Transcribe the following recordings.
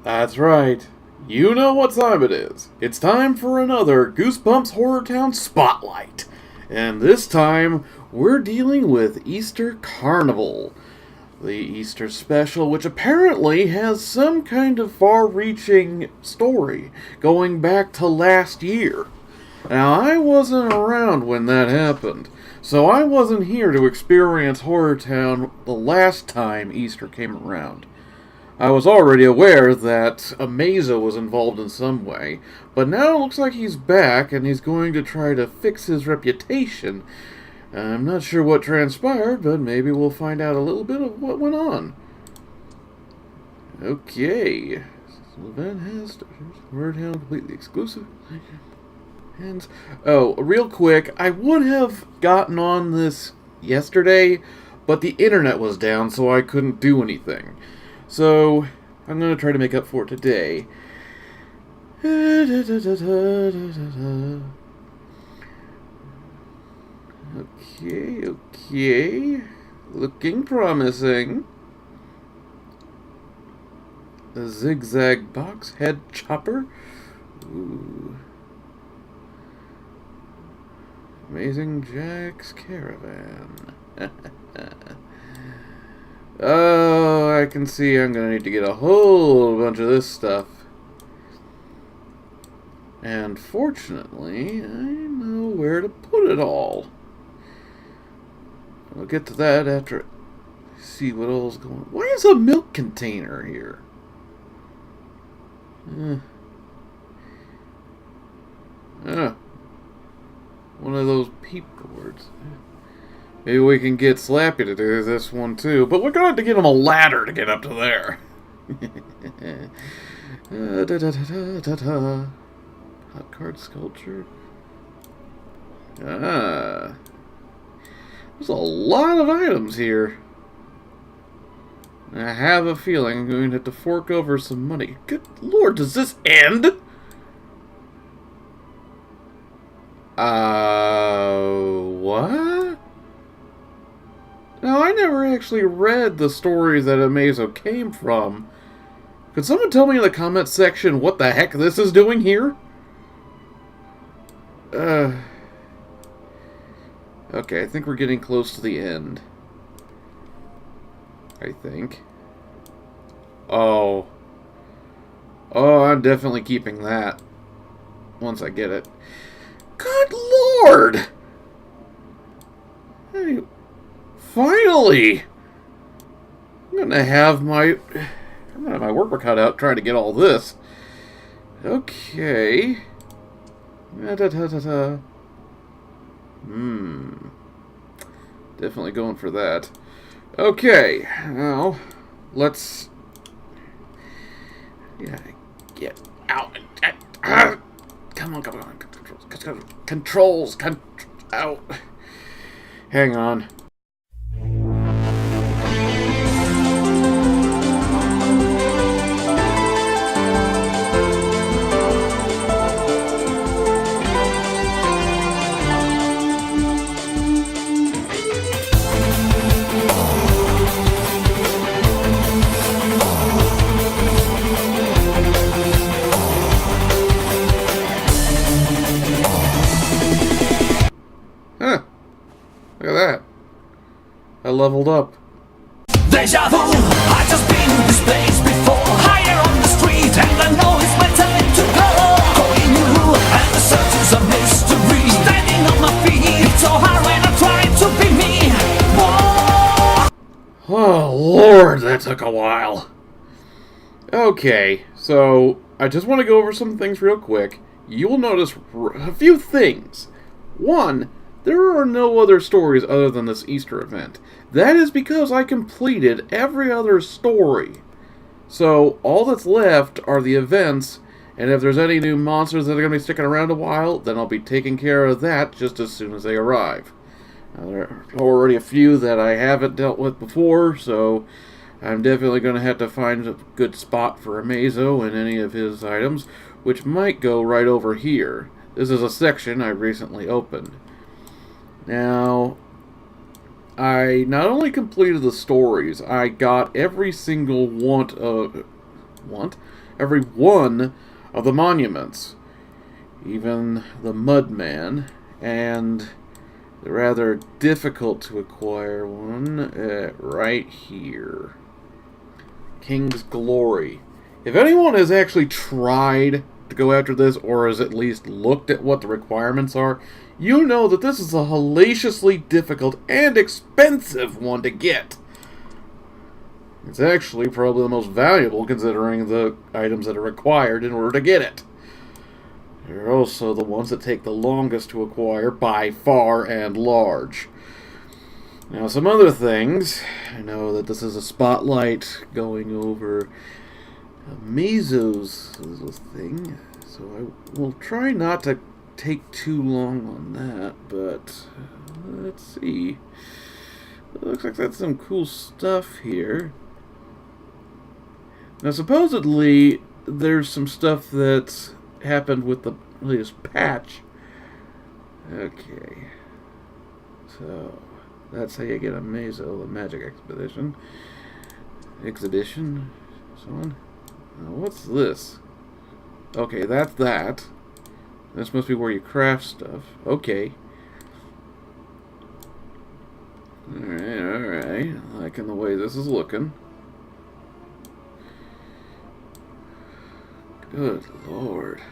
That's right. You know what time it is. It's time for another Goosebumps Horrortown Spotlight. And this time, we're dealing with Easter Carnival. The Easter special, which apparently has some kind of far-reaching story going back to last year. Now, I wasn't around when that happened, so I wasn't here to experience Horrortown the last time Easter came around. I was already aware that Amazo was involved in some way, but now it looks like he's back and he's going to try to fix his reputation. I'm not sure what transpired, but maybe we'll find out a little bit of what went on. Okay. The event has Wordhound completely exclusive. And real quick, I would have gotten on this yesterday, but the internet was down, so I couldn't do anything. So, I'm going to try to make up for it today. Okay. Looking promising. A zigzag box head chopper. Ooh. Amazing Jack's Caravan. Oh, I can see I'm going to need to get a whole bunch of this stuff. And fortunately, I know where to put it all. We'll get to that after I see what all's going on. Why is a milk container here? One of those peep boards. Maybe we can get Slappy to do this one too, but we're going to have to get him a ladder to get up to there. Hot card sculpture. There's a lot of items here. I have a feeling I'm going to have to fork over some money. Good lord, does this end? What? Now, I never actually read the stories that Amazo came from. Could someone tell me in the comments section what the heck this is doing here? Okay, I think we're getting close to the end. I think. Oh, I'm definitely keeping that. Once I get it. Good lord! Hey, finally! I'm gonna have my work cut out trying to get all this. Okay. Definitely going for that. Okay, now let's get out. Come on. Controls. Out. Hang on. Look at that. I leveled up. Deja vu, I've just been in this place before. Higher on the street, and I know it's my time to go. Going new, and the search is a mystery. Standing on my feet, it's so hard when I try to be me. Whoa. Oh, Lord, that took a while. Okay, so I just want to go over some things real quick. You will notice a few things. One, there are no other stories other than this Easter event. That is because I completed every other story. So, all that's left are the events, and if there's any new monsters that are going to be sticking around a while, then I'll be taking care of that just as soon as they arrive. Now, there are already a few that I haven't dealt with before, so I'm definitely going to have to find a good spot for Amazo and any of his items, which might go right over here. This is a section I recently opened. Now, I not only completed the stories, I got every single one want every one of the monuments, even the Mudman, and the rather difficult to acquire one right here. King's Glory. If anyone has actually tried to go after this, or has at least looked at what the requirements are, you know that this is a hellaciously difficult and expensive one to get. It's actually probably the most valuable considering the items that are required in order to get it. They're also the ones that take the longest to acquire by far and large. Now, some other things. I know that this is a spotlight going over Mezo's thing, so I will try not to take too long on that, but let's see. It looks like that's some cool stuff here. Now, supposedly, there's some stuff that's happened with the latest patch. Okay. So, that's how you get a Mezo, the Magic Expedition. So on. Now, what's this? Okay, that's that. This must be where you craft stuff. Okay. Alright. Liking the way this is looking. Good Lord.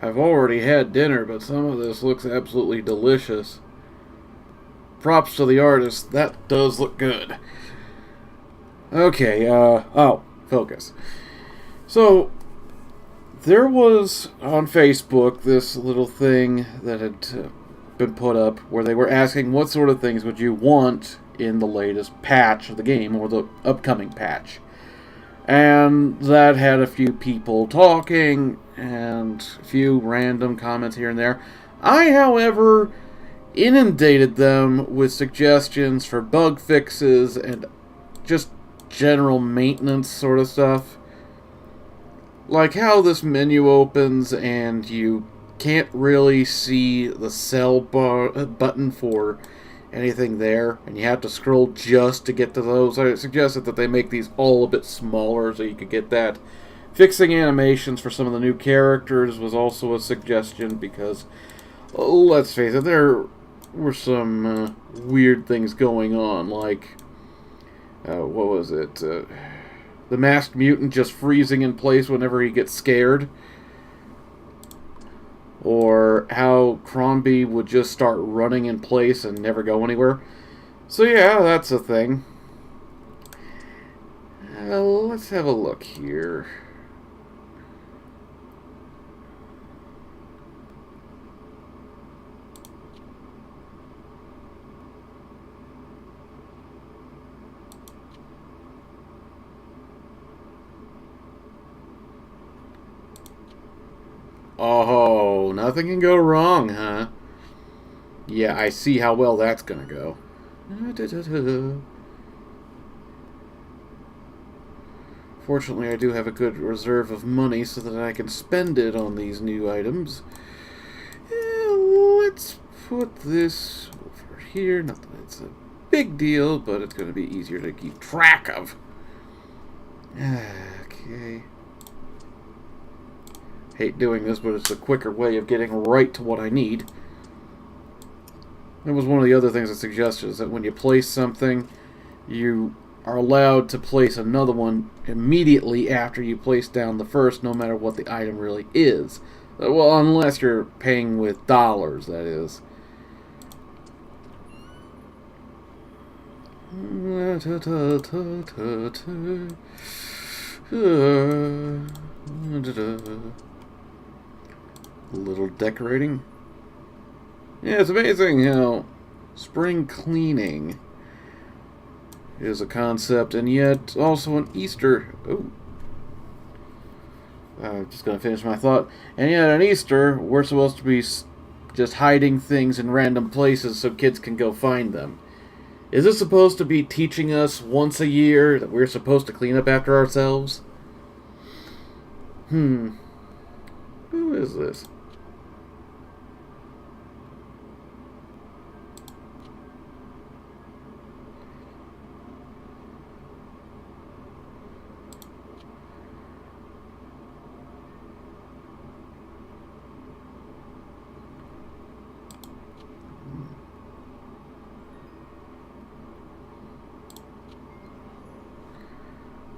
I've already had dinner, but some of this looks absolutely delicious. Props to the artist. That does look good. Okay, focus. So, there was on Facebook this little thing that had been put up where they were asking what sort of things would you want in the latest patch of the game, or the upcoming patch. And that had a few people talking, and a few random comments here and there. I, however, inundated them with suggestions for bug fixes and just general maintenance sort of stuff. Like how this menu opens and you can't really see the sell button for anything there, and you have to scroll just to get to those. I suggested that they make these all a bit smaller so you could get that. Fixing animations for some of the new characters was also a suggestion because, let's face it, there were some weird things going on, like, what was it? The masked mutant just freezing in place whenever he gets scared. Or how Crombie would just start running in place and never go anywhere. So yeah, that's a thing. Let's have a look here. Oh, nothing can go wrong, huh? Yeah, I see how well that's gonna go. Fortunately, I do have a good reserve of money so that I can spend it on these new items. Let's put this over here. Not that it's a big deal, but it's going to be easier to keep track of. Okay. Hate doing this, but it's a quicker way of getting right to what I need. That was one of the other things I suggested, is that when you place something, you are allowed to place another one immediately after you place down the first, no matter what the item really is. Well, unless you're paying with dollars, that is. A little decorating. Yeah, it's amazing how spring cleaning is a concept, and yet also an Easter. Oh, I'm just gonna finish my thought. And yet, on Easter, we're supposed to be just hiding things in random places so kids can go find them. Is this supposed to be teaching us once a year that we're supposed to clean up after ourselves? Who is this?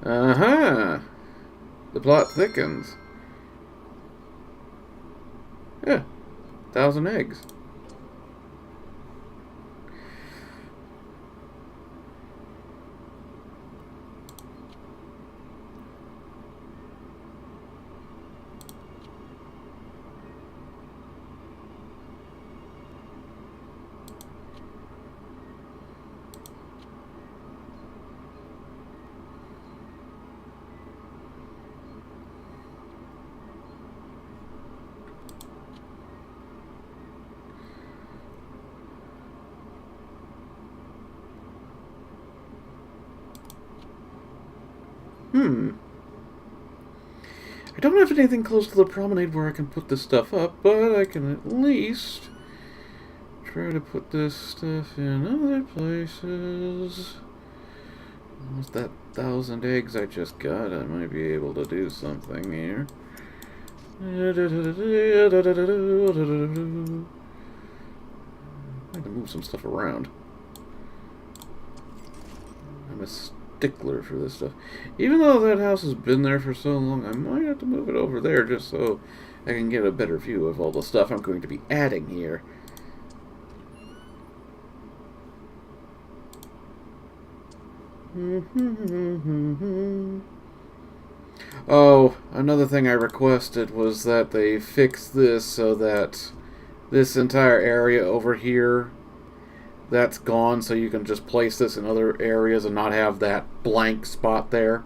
Uh-huh. The plot thickens. Yeah. 1,000 eggs. I don't have anything close to the promenade where I can put this stuff up, but I can at least try to put this stuff in other places. With that 1,000 eggs I just got, I might be able to do something here. I had to move some stuff around. I'm a stickler for this stuff. Even though that house has been there for so long, I might have to move it over there just so I can get a better view of all the stuff I'm going to be adding here. Oh, another thing I requested was that they fix this so that this entire area over here, that's gone, so you can just place this in other areas and not have that blank spot there.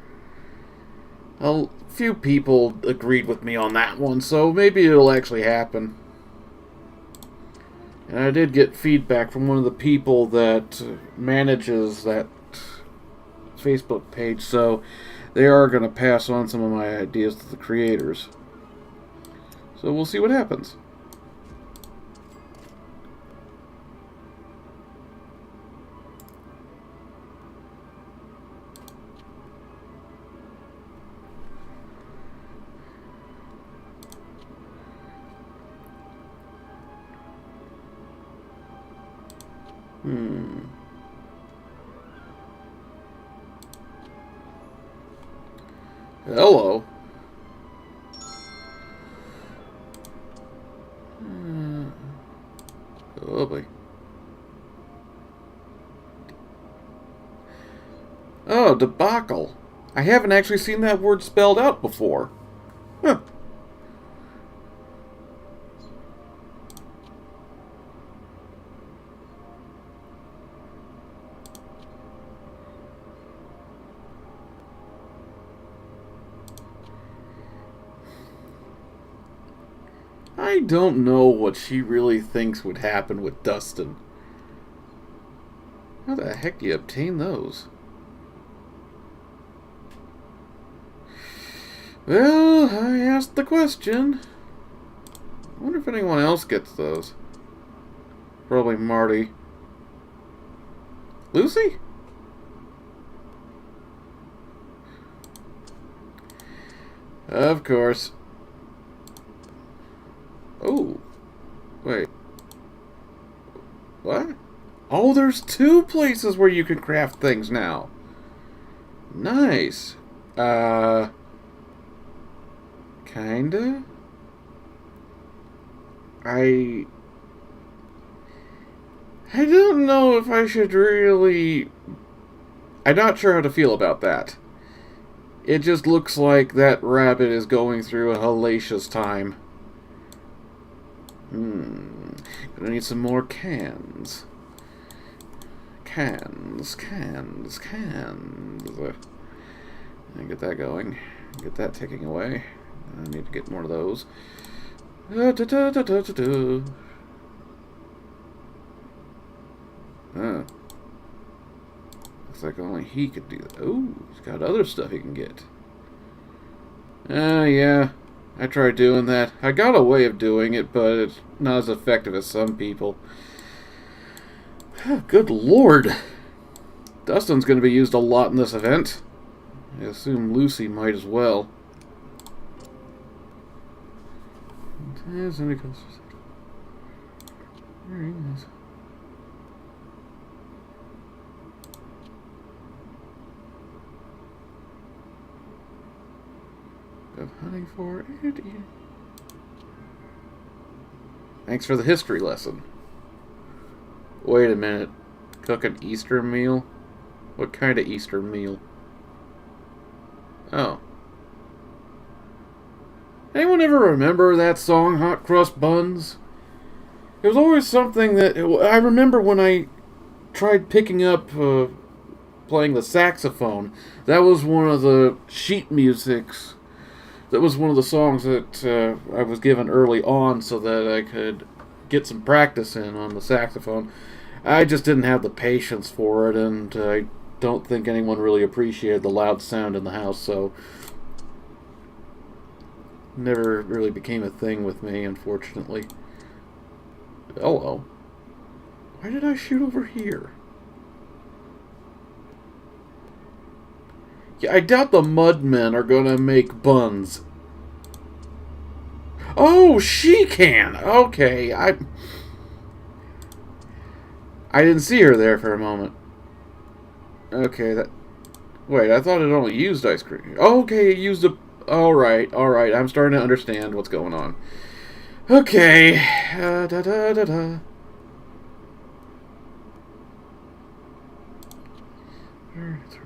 A few people agreed with me on that one, so maybe it'll actually happen. And I did get feedback from one of the people that manages that Facebook page, so they are going to pass on some of my ideas to the creators. So we'll see what happens. Hello. Oh boy. Oh, debacle. I haven't actually seen that word spelled out before. Huh. I don't know what she really thinks would happen with Dustin. How the heck do you obtain those? Well, I asked the question. I wonder if anyone else gets those. Probably Marty. Lucy? Of course. Oh. Wait. What? Oh, there's 2 places where you can craft things now. Nice. Kinda? I don't know if I should really... I'm not sure how to feel about that. It just looks like that rabbit is going through a hellacious time. Gonna need some more cans. Cans. Get that going. Get that ticking away. I need to get more of those. Looks like only he could do that. Oh, he's got other stuff he can get. Yeah. I tried doing that. I got a way of doing it, but it's not as effective as some people. Good lord. Dustin's going to be used a lot in this event. I assume Lucy might as well. Very nice. of honey for Andy. Thanks for the history lesson. Wait a minute. Cook an Easter meal? What kind of Easter meal? Oh. Anyone ever remember that song, Hot Crust Buns? It was always something that... I remember when I tried picking up... playing the saxophone. That was one of the sheet musics. That was one of the songs that I was given early on so that I could get some practice in on the saxophone. I just didn't have the patience for it, and I don't think anyone really appreciated the loud sound in the house, so never really became a thing with me, unfortunately. Hello. Why did I shoot over here? Yeah, I doubt the Mudmen are gonna make buns. Oh, she can! Okay, I didn't see her there for a moment. Okay, that... Wait, I thought it only used ice cream. Okay, it used a... Alright, I'm starting to understand what's going on. Okay. Da-da-da-da. Alright,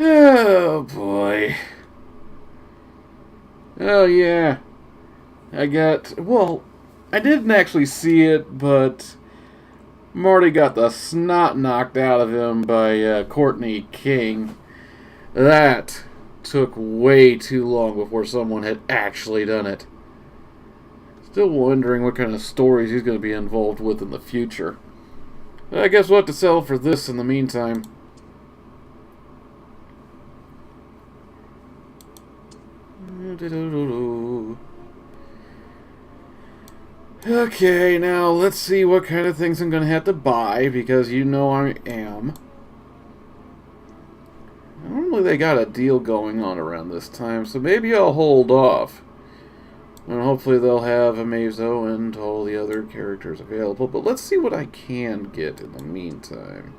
oh boy. Oh yeah. Well, I didn't actually see it, but Marty got the snot knocked out of him by Courtney King. That took way too long before someone had actually done it. Still wondering what kind of stories he's going to be involved with in the future. I guess we'll have to settle for this in the meantime. Okay, now let's see what kind of things I'm going to have to buy, because you know I am. Normally they got a deal going on around this time, so maybe I'll hold off. And hopefully they'll have Amazo and all the other characters available. But let's see what I can get in the meantime.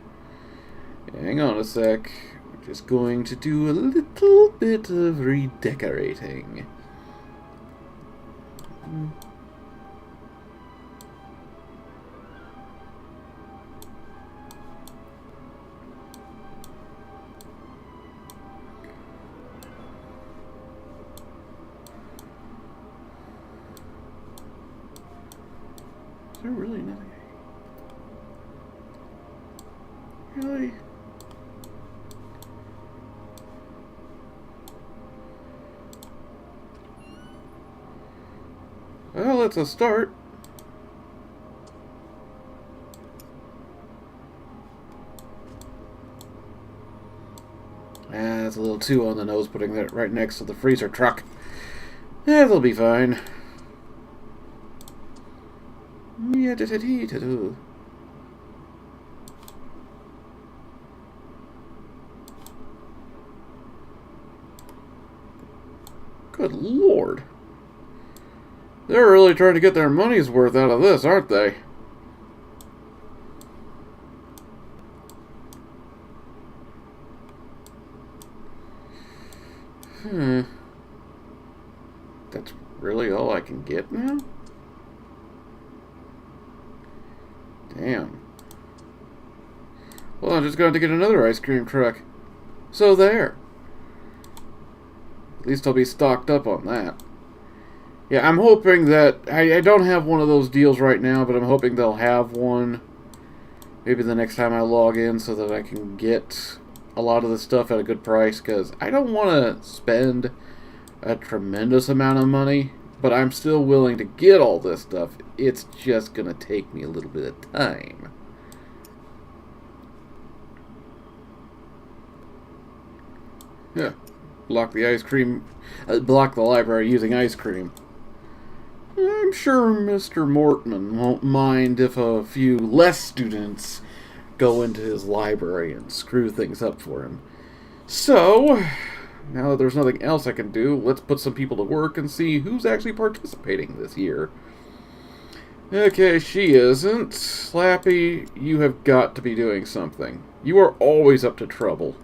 Hang on a sec. We're just going to do a little bit of redecorating. Is there really nothing? Really? Well, it's a start. That's a little too on the nose, putting that right next to the freezer truck. That'll be fine. Yeah, Good Lord. They're really trying to get their money's worth out of this, aren't they? That's really all I can get now? Damn. Well, I'm just going to get another ice cream truck. So there. At least I'll be stocked up on that. Yeah, I'm hoping that... I don't have one of those deals right now, but I'm hoping they'll have one maybe the next time I log in so that I can get a lot of the stuff at a good price, because I don't want to spend a tremendous amount of money, but I'm still willing to get all this stuff. It's just going to take me a little bit of time. Yeah. block the ice cream, block the library using ice cream. I'm sure Mr. Mortman won't mind if a few less students go into his library and screw things up for him. So, now that there's nothing else I can do, let's put some people to work and see who's actually participating this year. Okay, she isn't. Slappy, you have got to be doing something. You are always up to trouble.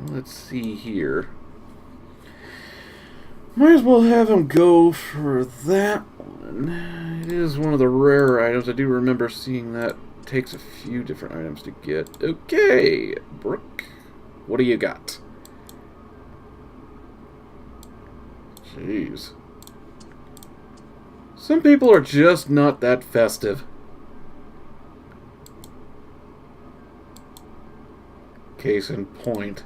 Let's see here. Might as well have him go for that one. It is one of the rare items. I do remember seeing that. It takes a few different items to get. Okay, Brooke, what do you got? Jeez. Some people are just not that festive. Case in point.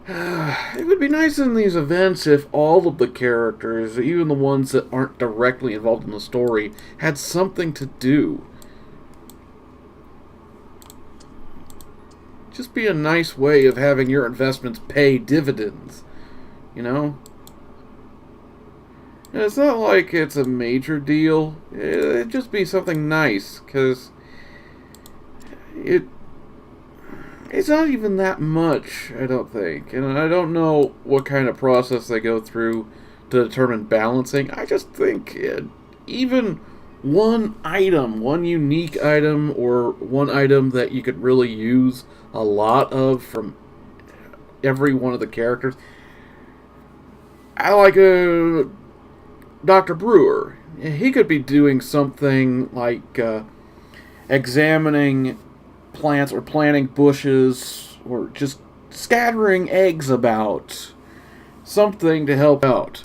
It would be nice in these events if all of the characters, even the ones that aren't directly involved in the story, had something to do. Just be a nice way of having your investments pay dividends, you know? And it's not like it's a major deal. It'd just be something nice, because it's not even that much, I don't think. And I don't know what kind of process they go through to determine balancing. I just think even one item, one unique item, or one item that you could really use a lot of from every one of the characters. I like Dr. Brewer. He could be doing something like examining plants or planting bushes or just scattering eggs about. Something to help out.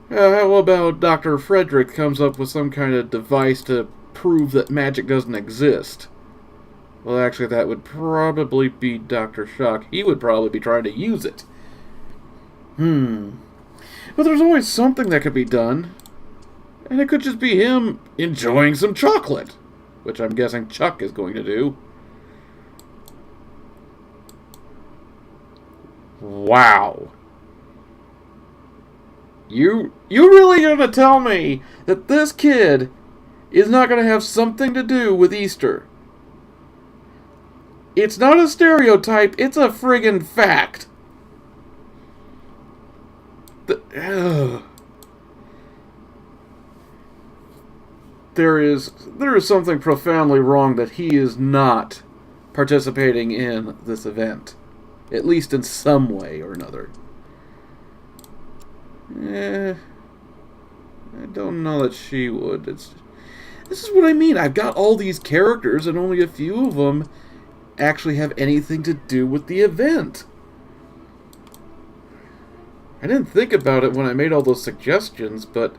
How about Dr. Frederick comes up with some kind of device to prove that magic doesn't exist? Well, actually, that would probably be Dr. Shock. He would probably be trying to use it. But there's always something that could be done. And it could just be him enjoying some chocolate. Which I'm guessing Chuck is going to do. Wow. You really gonna tell me that this kid is not gonna have something to do with Easter? It's not a stereotype, it's a friggin' fact. There is something profoundly wrong that he is not participating in this event. At least in some way or another. I don't know that she would. This is what I mean. I've got all these characters and only a few of them actually have anything to do with the event. I didn't think about it when I made all those suggestions, but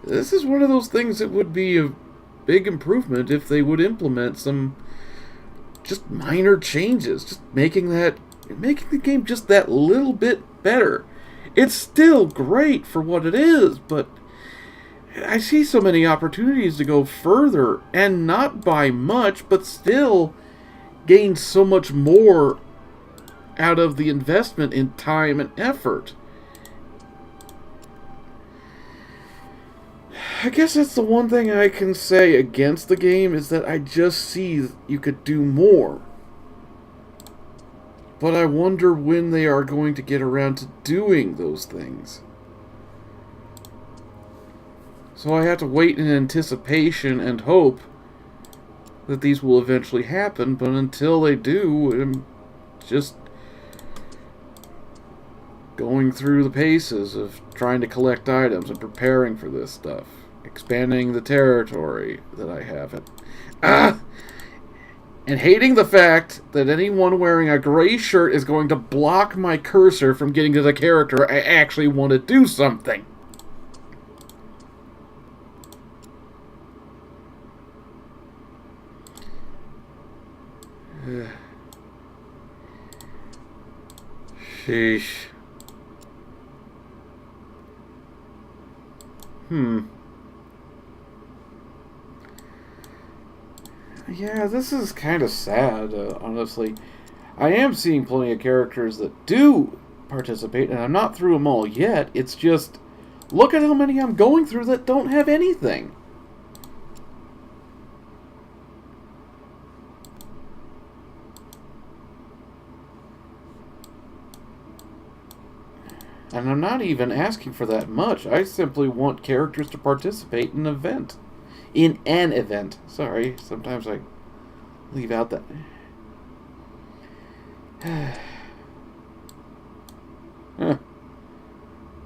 this is one of those things that would be a big improvement if they would implement some just minor changes, just making the game just that little bit better. It's still great for what it is, but I see so many opportunities to go further, and not by much, but still gain so much more out of the investment in time and effort. I guess that's the one thing I can say against the game, is that I just see you could do more. But I wonder when they are going to get around to doing those things. So I have to wait in anticipation and hope that these will eventually happen, but until they do, I'm just going through the paces of trying to collect items and preparing for this stuff. Expanding the territory that I have. And hating the fact that anyone wearing a gray shirt is going to block my cursor from getting to the character I actually want to do something. Sheesh. Yeah, this is kind of sad, honestly. I am seeing plenty of characters that do participate, and I'm not through them all yet. It's just, look at how many I'm going through that don't have anything. And I'm not even asking for that much. I simply want characters to participate in an event. In an event. Sorry, sometimes I leave out that. Huh.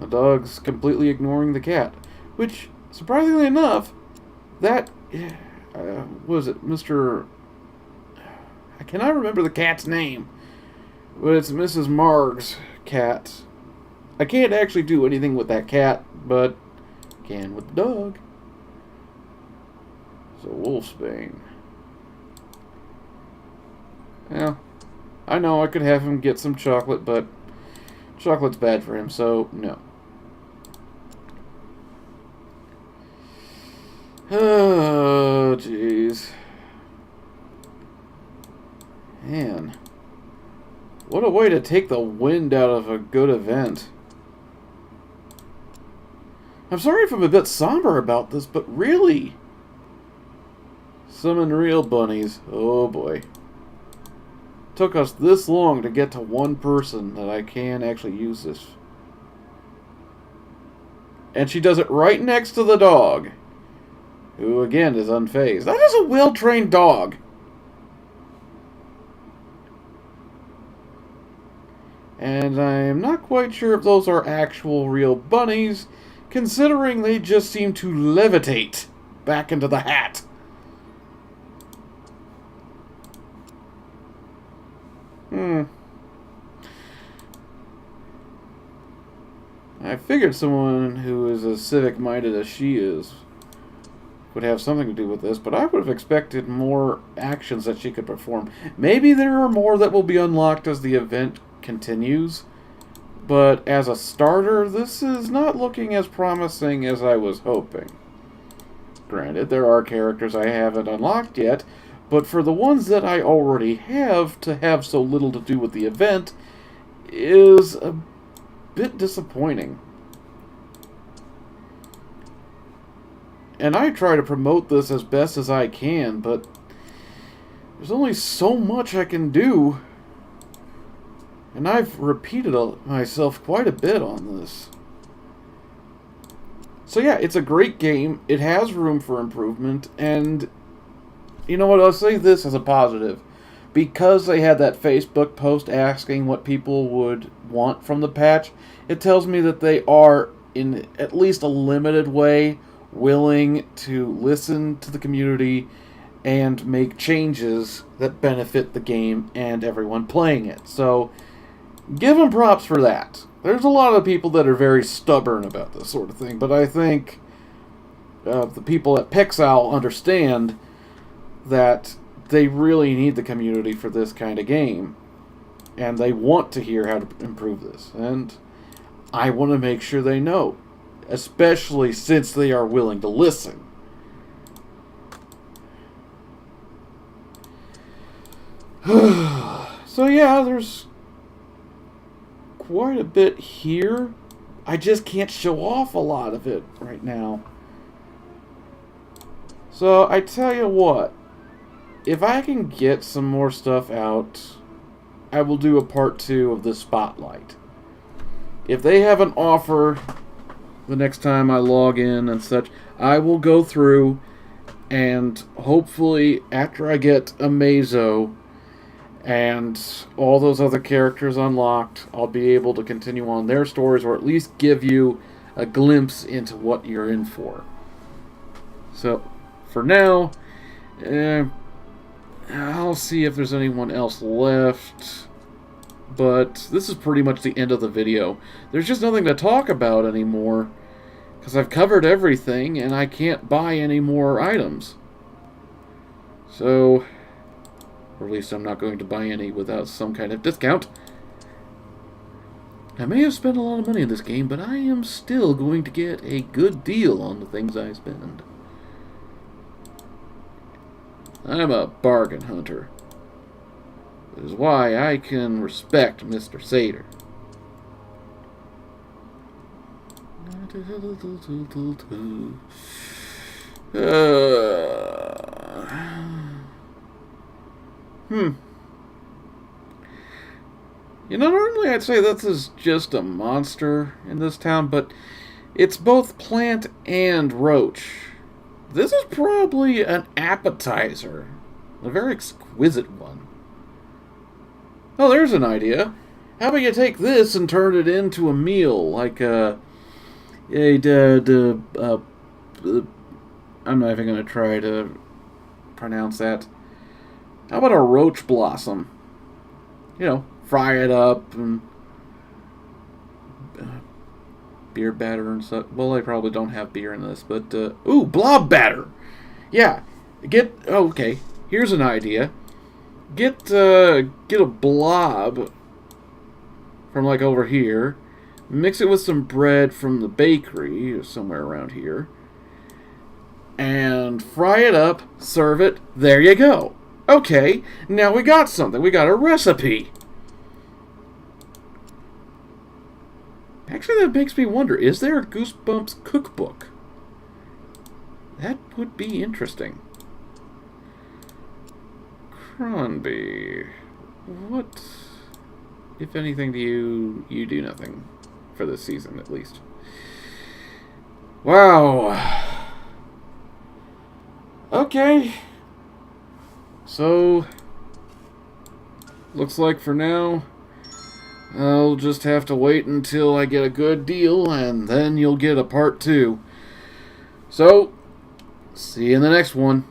The dog's completely ignoring the cat. Which, surprisingly enough, that... was it Mr... I cannot remember the cat's name. But it's Mrs. Marg's cat. I can't actually do anything with that cat, but I can with the dog. So, Wolfsbane. Yeah, I know I could have him get some chocolate, but chocolate's bad for him, so no. Oh, jeez. Man. What a way to take the wind out of a good event. I'm sorry if I'm a bit somber about this, but really... Summon real bunnies. Oh boy. Took us this long to get to one person that I can actually use this. And she does it right next to the dog. Who again is unfazed. That is a well-trained dog. And I'm not quite sure if those are actual real bunnies, considering they just seem to levitate back into the hat. I figured someone who is as civic-minded as she is would have something to do with this, but I would have expected more actions that she could perform. Maybe there are more that will be unlocked as the event continues, but as a starter, this is not looking as promising as I was hoping. Granted, there are characters I haven't unlocked yet, but for the ones that I already have, to have so little to do with the event is a bit disappointing. And I try to promote this as best as I can, but there's only so much I can do. And I've repeated myself quite a bit on this. So yeah, it's a great game. It has room for improvement, and you know what, I'll say this as a positive. Because they had that Facebook post asking what people would want from the patch, it tells me that they are, in at least a limited way, willing to listen to the community and make changes that benefit the game and everyone playing it. So, give them props for that. There's a lot of people that are very stubborn about this sort of thing, but I think the people at Pixel understand that they really need the community for this kind of game, and they want to hear how to improve this, and I want to make sure they know, especially since they are willing to listen. So yeah, there's quite a bit here. I just can't show off a lot of it right now. So I tell you what, if I can get some more stuff out, I will do a part 2 of the Spotlight. If they have an offer the next time I log in and such, I will go through, and hopefully after I get a Mazo and all those other characters unlocked, I'll be able to continue on their stories, or at least give you a glimpse into what you're in for. So, for now, I'll see if there's anyone else left, but this is pretty much the end of the video. There's just nothing to talk about anymore, because I've covered everything, and I can't buy any more items. So, or at least I'm not going to buy any without some kind of discount. I may have spent a lot of money in this game, but I am still going to get a good deal on the things I spend. I'm a bargain hunter. That is why I can respect Mr. Sater. You know, normally I'd say this is just a monster in this town, but it's both plant and roach. This is probably an appetizer. A very exquisite one. Oh, there's an idea. How about you take this and turn it into a meal, like I'm not even going to try to pronounce that. How about a roach blossom? You know, fry it up and beer batter and stuff. Well, I probably don't have beer in this, but ooh, blob batter. Yeah, okay. Here's an idea. Get a blob from like over here. Mix it with some bread from the bakery or somewhere around here. And fry it up, serve it. There you go. Okay, now we got something. We got a recipe. Actually, that makes me wonder, is there a Goosebumps cookbook? That would be interesting. Cronby, what, if anything, do you do nothing for this season, at least? Wow. Okay. So, looks like for now, I'll just have to wait until I get a good deal, and then you'll get a part 2. So, see you in the next one.